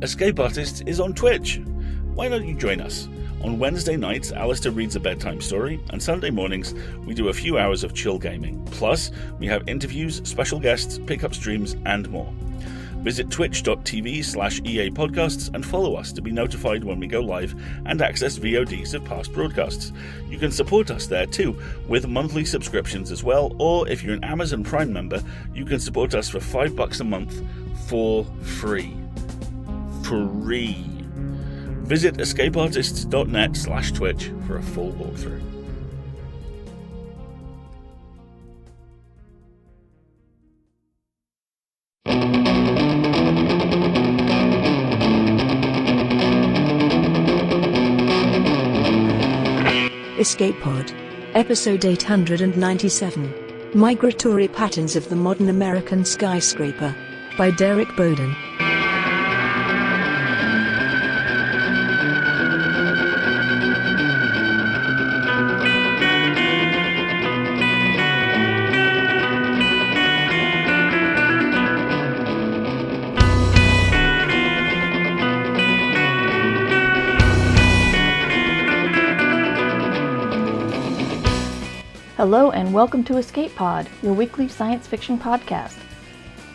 Escape Artists is on Twitch. Why don't you join us? On Wednesday nights, Alistair reads a bedtime story, and Sunday mornings, we do a few hours of chill gaming. Plus, we have interviews, special guests, pickup streams, and more. Visit twitch.tv/EA Podcasts and follow us to be notified when we go live and access VODs of past broadcasts. You can support us there too, with monthly subscriptions as well, or if you're an Amazon Prime member, you can support us for $5 a month for free. Visit escapeartists.net/Twitch for a full walkthrough. Escape Pod. Episode 897. Migratory Patterns of the Modern American Skyscraper. By Derek Bowden. Hello and welcome to Escape Pod, your weekly science fiction podcast.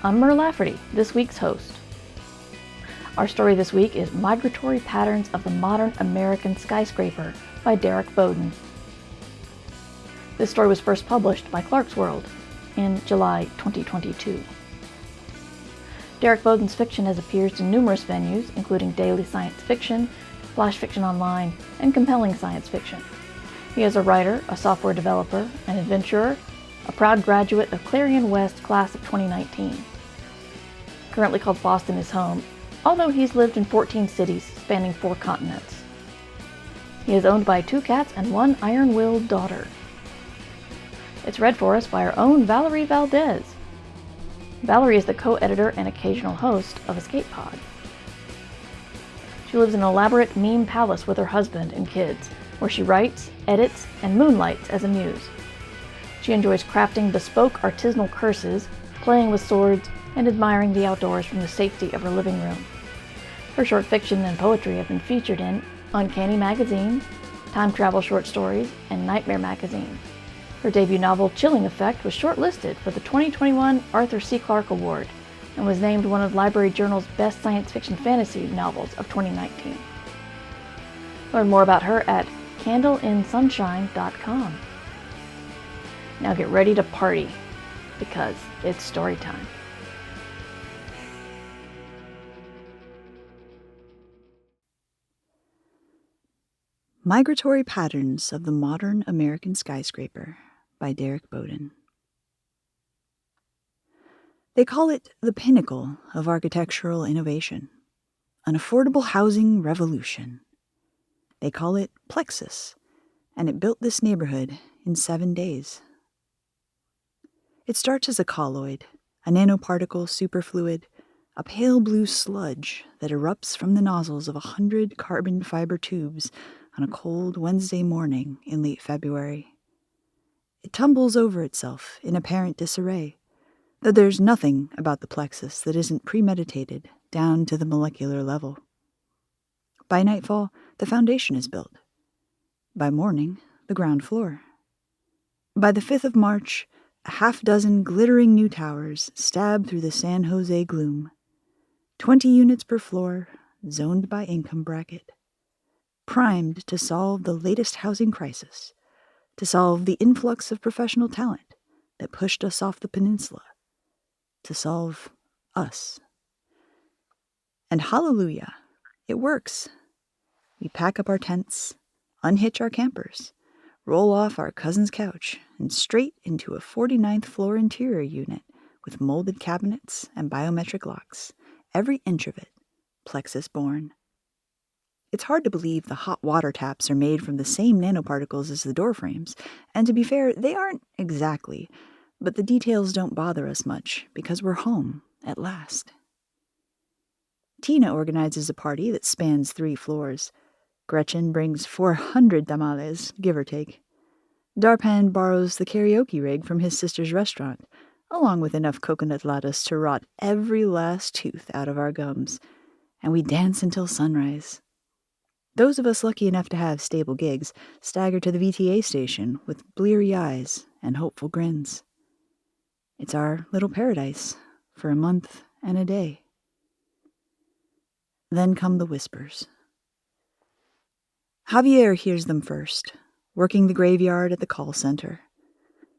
I'm Mer Lafferty, this week's host. Our story this week is Migratory Patterns of the Modern American Skyscraper by Derek Bowden. This story was first published by Clarkesworld in July 2022. Derek Bowden's fiction has appeared in numerous venues, including daily science fiction, flash fiction online, and compelling science fiction. He is a writer, a software developer, an adventurer, a proud graduate of Clarion West class of 2019. Currently called Boston his home, although he's lived in 14 cities spanning 4 continents. He is owned by 2 cats and 1 iron-willed daughter. It's read for us by our own Valerie Valdez. Valerie is the co-editor and occasional host of Escape Pod. She lives in an elaborate meme palace with her husband and kids, where she writes, edits, and moonlights as a muse. She enjoys crafting bespoke artisanal curses, playing with swords, and admiring the outdoors from the safety of her living room. Her short fiction and poetry have been featured in Uncanny Magazine, Time Travel Short Stories, and Nightmare Magazine. Her debut novel, Chilling Effect, was shortlisted for the 2021 Arthur C. Clarke Award and was named one of Library Journal's best science fiction fantasy novels of 2019. Learn more about her at candleinsunshine.com. Now get ready to party, because it's story time. Migratory Patterns of the Modern American Skyscraper by Derek Bowden. They call it the pinnacle of architectural innovation, an affordable housing revolution. They call it Plexus, and it built this neighborhood in 7 days. It starts as a colloid, a nanoparticle superfluid, a pale blue sludge that erupts from the nozzles of 100 carbon fiber tubes on a cold Wednesday morning in late February. It tumbles over itself in apparent disarray, though there's nothing about the plexus that isn't premeditated down to the molecular level. By nightfall, the foundation is built. By morning, the ground floor. By the 5th of March, a half-dozen glittering new towers stab through the San Jose gloom. 20 units per floor, zoned by income bracket. Primed to solve the latest housing crisis, to solve the influx of professional talent that pushed us off the peninsula, to solve us. And hallelujah, it works. We pack up our tents, unhitch our campers, roll off our cousin's couch, and straight into a 49th floor interior unit with molded cabinets and biometric locks, every inch of it plexus born. It's hard to believe the hot water taps are made from the same nanoparticles as the door frames, and to be fair, they aren't exactly, but the details don't bother us much because we're home at last. Tina organizes a party that spans 3 floors. Gretchen brings 400 tamales, give or take. Darpan borrows the karaoke rig from his sister's restaurant, along with enough coconut lattes to rot every last tooth out of our gums. and we dance until sunrise. Those of us lucky enough to have stable gigs stagger to the VTA station with bleary eyes and hopeful grins. It's our little paradise for a month and a day. Then come the whispers. Javier hears them first, working the graveyard at the call center.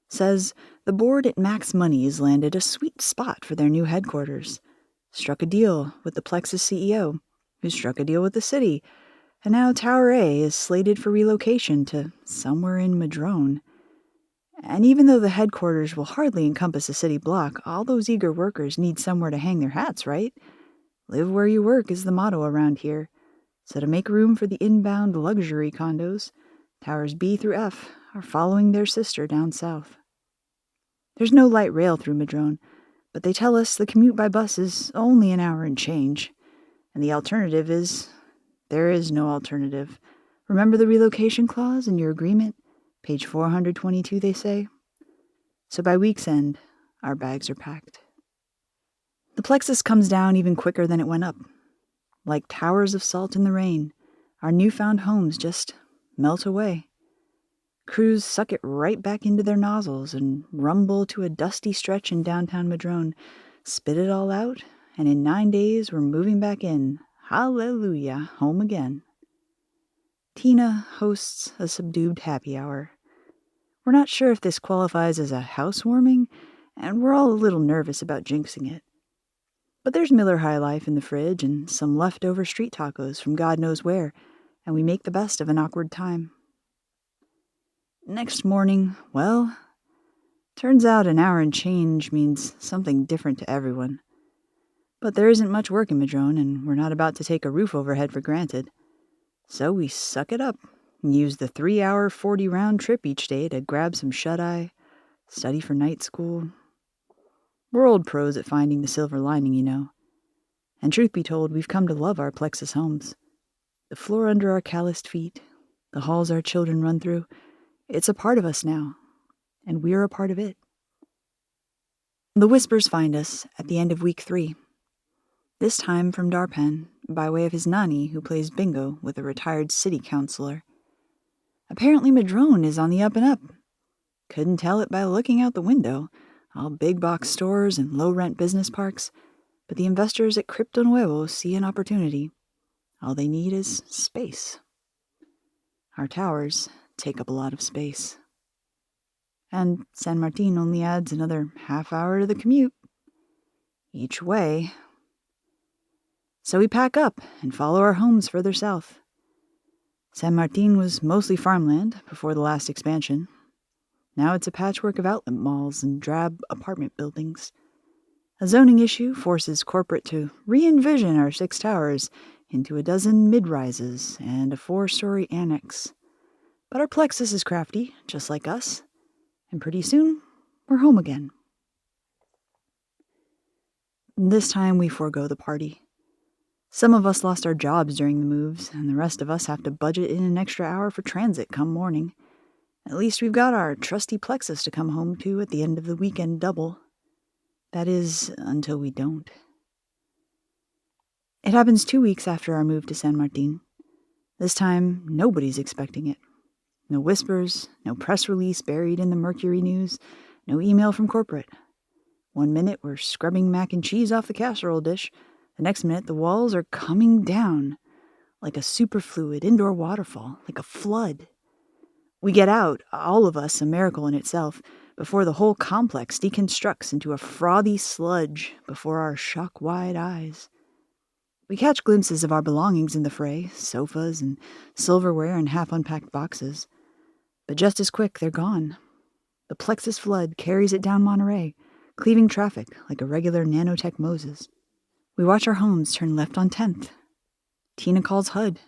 Says the board at Max Money's landed a sweet spot for their new headquarters. Struck a deal with the Plexus CEO, who struck a deal with the city, and now Tower A is slated for relocation to somewhere in Madrone. And even though the headquarters will hardly encompass a city block, all those eager workers need somewhere to hang their hats, right? Live where you work is the motto around here. So to make room for the inbound luxury condos, Towers B through F are following their sister down south. There's no light rail through Madrone, but they tell us the commute by bus is only an hour and change. And the alternative is, there is no alternative. Remember the relocation clause in your agreement? Page 422, they say. So by week's end, our bags are packed. The Plexus comes down even quicker than it went up. Like towers of salt in the rain, our newfound homes just melt away. Crews suck it right back into their nozzles and rumble to a dusty stretch in downtown Madrone, spit it all out, and in 9 days we're moving back in. Hallelujah, home again. Tina hosts a subdued happy hour. We're not sure if this qualifies as a housewarming, and we're all a little nervous about jinxing it. But there's Miller High Life in the fridge and some leftover street tacos from God knows where, and we make the best of an awkward time. Next morning, well, turns out an hour and change means something different to everyone. But there isn't much work in Madrone, and we're not about to take a roof overhead for granted. So we suck it up and use the 3-hour, 40-round trip each day to grab some shut-eye, study for night school. We're old pros at finding the silver lining, you know. And truth be told, we've come to love our Plexus homes. The floor under our calloused feet, the halls our children run through, it's a part of us now, and we're a part of it. The whispers find us at the end of week 3. This time from Darpen, by way of his nanny who plays bingo with a retired city councilor. Apparently Madrone is on the up and up. Couldn't tell it by looking out the window, all big box stores and low-rent business parks, but the investors at Crypto Nuevo see an opportunity. All they need is space. Our towers take up a lot of space. And San Martin only adds another half hour to the commute. Each way. So we pack up and follow our homes further south. San Martin was mostly farmland before the last expansion. Now it's a patchwork of outlet malls and drab apartment buildings. A zoning issue forces corporate to re-envision our 6 towers into a dozen mid-rises and a 4-story annex. But our Plexus is crafty, just like us, and pretty soon, we're home again. This time we forego the party. Some of us lost our jobs during the moves, and the rest of us have to budget in an extra hour for transit come morning. At least we've got our trusty Plexus to come home to at the end of the weekend double. That is, until we don't. It happens 2 weeks after our move to San Martin. This time, nobody's expecting it. No whispers, no press release buried in the Mercury News, no email from corporate. 1 minute we're scrubbing mac and cheese off the casserole dish. The next minute the walls are coming down like a superfluid indoor waterfall, like a flood. We get out, all of us a miracle in itself, before the whole complex deconstructs into a frothy sludge before our shock-wide eyes. We catch glimpses of our belongings in the fray, sofas and silverware and half-unpacked boxes. But just as quick, they're gone. The Plexus flood carries it down Monterey, cleaving traffic like a regular nanotech Moses. We watch our homes turn left on 10th. Tina calls HUD.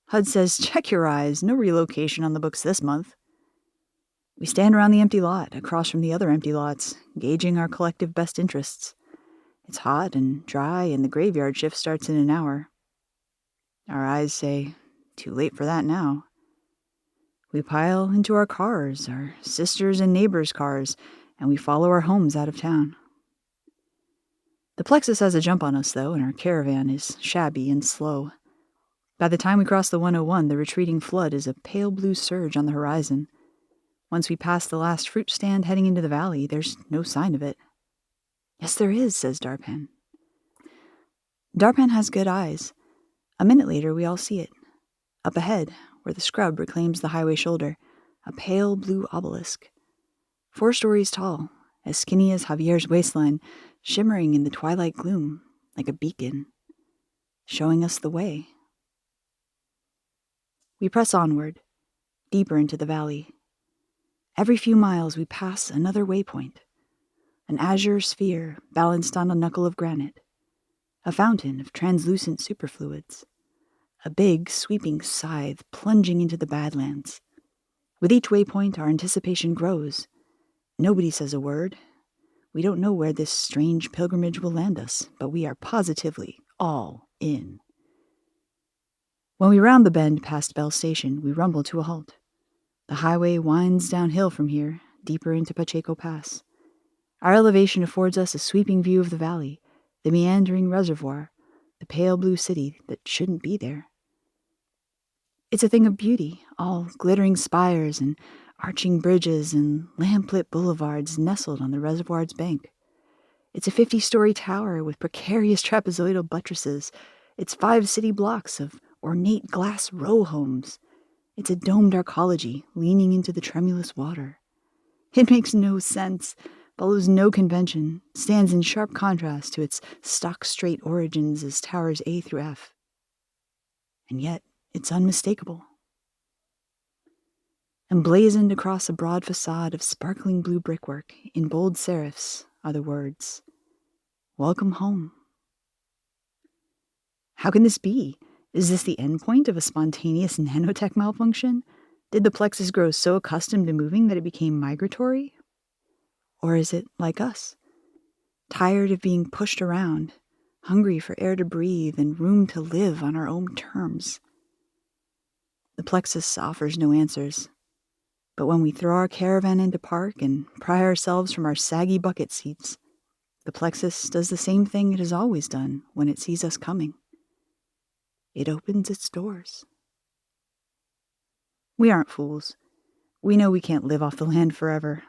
HUD says, check your eyes, no relocation on the books this month. We stand around the empty lot, across from the other empty lots, gauging our collective best interests. It's hot and dry, and the graveyard shift starts in an hour. Our eyes say, too late for that now. We pile into our cars, our sisters' and neighbors' cars, and we follow our homes out of town. The Plexus has a jump on us, though, and our caravan is shabby and slow. By the time we cross the 101, the retreating flood is a pale blue surge on the horizon. Once we pass the last fruit stand heading into the valley, there's no sign of it. Yes, there is, says Darpan. Darpan has good eyes. A minute later, we all see it. Up ahead, where the scrub reclaims the highway shoulder, a pale blue obelisk. 4 stories tall, as skinny as Javier's waistline, shimmering in the twilight gloom like a beacon, showing us the way. We press onward, deeper into the valley. Every few miles we pass another waypoint, an azure sphere balanced on a knuckle of granite, a fountain of translucent superfluids, a big, sweeping scythe plunging into the Badlands. With each waypoint, our anticipation grows. Nobody says a word. We don't know where this strange pilgrimage will land us, but we are positively all in. When we round the bend past Bell Station, we rumble to a halt. The highway winds downhill from here, deeper into Pacheco Pass. Our elevation affords us a sweeping view of the valley, the meandering reservoir, the pale blue city that shouldn't be there. It's a thing of beauty, all glittering spires and arching bridges and lamplit boulevards nestled on the reservoir's bank. It's a 50-story tower with precarious trapezoidal buttresses. It's 5 city blocks of ornate glass row homes. It's a domed arcology leaning into the tremulous water. It makes no sense, follows no convention, stands in sharp contrast to its stock-straight origins as towers A through F. And yet, it's unmistakable. Emblazoned across a broad facade of sparkling blue brickwork, in bold serifs, are the words, "Welcome home." How can this be? Is this the endpoint of a spontaneous nanotech malfunction? Did the Plexus grow so accustomed to moving that it became migratory? Or is it like us, tired of being pushed around, hungry for air to breathe and room to live on our own terms? The Plexus offers no answers. But when we throw our caravan into park and pry ourselves from our saggy bucket seats, the Plexus does the same thing it has always done when it sees us coming. It opens its doors. We aren't fools. We know we can't live off the land forever.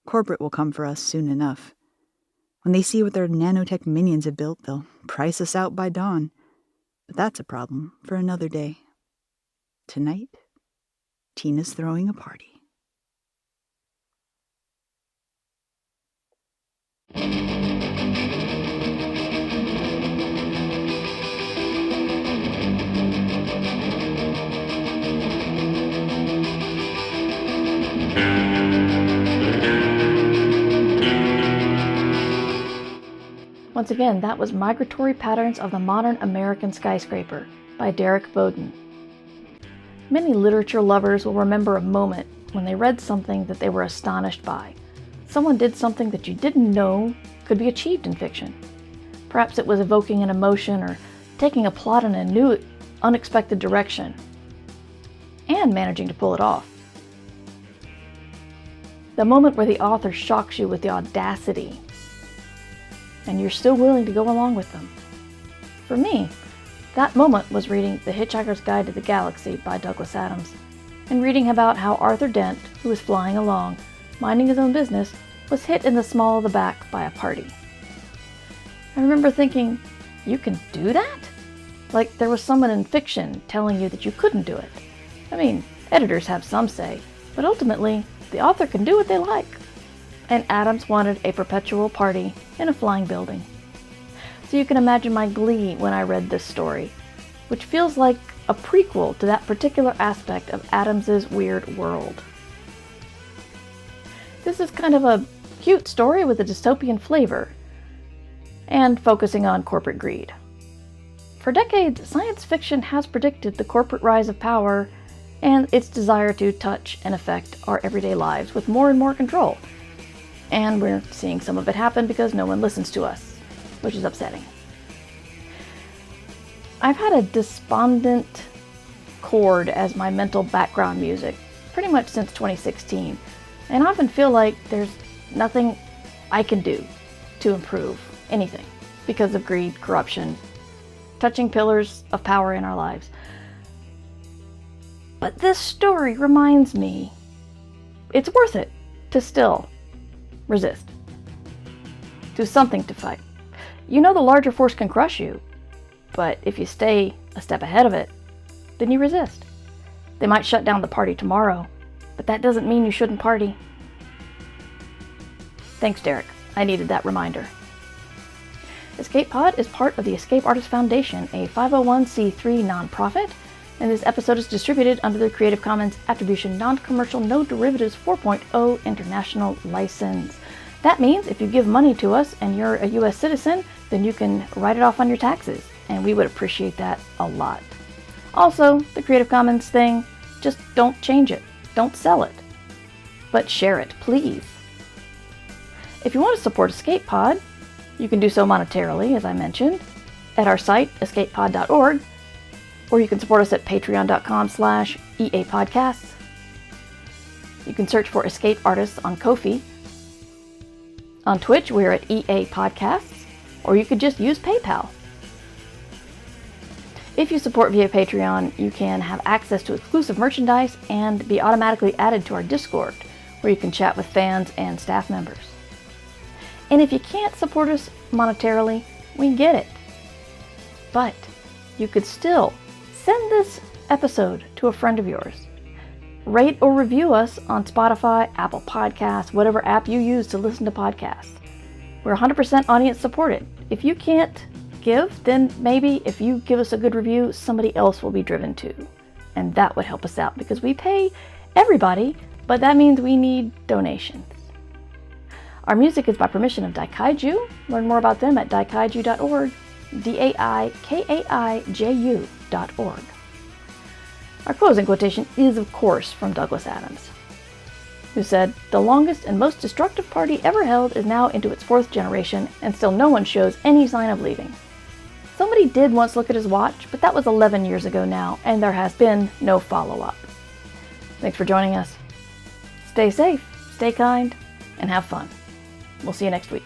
Corporate will come for us soon enough. When they see what their nanotech minions have built, they'll price us out by dawn. But that's a problem for another day. Tonight, Tina's throwing a party. Once again, that was Migratory Patterns of the Modern American Skyscraper by Derek Bowden. Many literature lovers will remember a moment when they read something that they were astonished by. Someone did something that you didn't know could be achieved in fiction. Perhaps it was evoking an emotion or taking a plot in a new, unexpected direction, and managing to pull it off. The moment where the author shocks you with the audacity, and you're still willing to go along with them. For me, that moment was reading The Hitchhiker's Guide to the Galaxy by Douglas Adams, and reading about how Arthur Dent, who was flying along, minding his own business, was hit in the small of the back by a party. I remember thinking, you can do that? Like there was someone in fiction telling you that you couldn't do it. I mean, editors have some say, but ultimately, the author can do what they like. And Adams wanted a perpetual party in a flying building. So you can imagine my glee when I read this story, which feels like a prequel to that particular aspect of Adams's weird world. This is kind of a cute story with a dystopian flavor, and focusing on corporate greed. For decades, science fiction has predicted the corporate rise of power and its desire to touch and affect our everyday lives with more and more control. And we're seeing some of it happen because no one listens to us, which is upsetting. I've had a despondent chord as my mental background music pretty much since 2016, and I often feel like there's nothing I can do to improve anything, because of greed, corruption, touching pillars of power in our lives. But this story reminds me it's worth it to still resist. Do something to fight. You know the larger force can crush you, but if you stay a step ahead of it, then you resist. They might shut down the party tomorrow, but that doesn't mean you shouldn't party. Thanks, Derek. I needed that reminder. Escape Pod is part of the Escape Artists Foundation, a 501c3 nonprofit, and this episode is distributed under the Creative Commons Attribution Non-Commercial No Derivatives 4.0 International License. That means if you give money to us and you're a U.S. citizen, then you can write it off on your taxes, and we would appreciate that a lot. Also, the Creative Commons thing, just don't change it, don't sell it, but share it, please. If you want to support Escape Pod, you can do so monetarily, as I mentioned, at our site, escapepod.org, or you can support us at patreon.com/EAPodcasts. You can search for Escape Artists on Ko-fi. On Twitch, we're at EA Podcasts, or you could just use PayPal. If you support via Patreon, you can have access to exclusive merchandise and be automatically added to our Discord, where you can chat with fans and staff members. And if you can't support us monetarily, we get it. But you could still send this episode to a friend of yours. Rate or review us on Spotify, Apple Podcasts, whatever app you use to listen to podcasts. We're 100% audience supported. If you can't give, then maybe if you give us a good review, somebody else will be driven to. And that would help us out because we pay everybody, but that means we need donations. Our music is by permission of Daikaiju. Learn more about them at daikaiju.org, daikaiju.org. Our closing quotation is, of course, from Douglas Adams, who said, "The longest and most destructive party ever held is now into its 4th generation, and still no one shows any sign of leaving." Somebody did once look at his watch, but that was 11 years ago now, and there has been no follow-up. Thanks for joining us. Stay safe, stay kind, and have fun. We'll see you next week.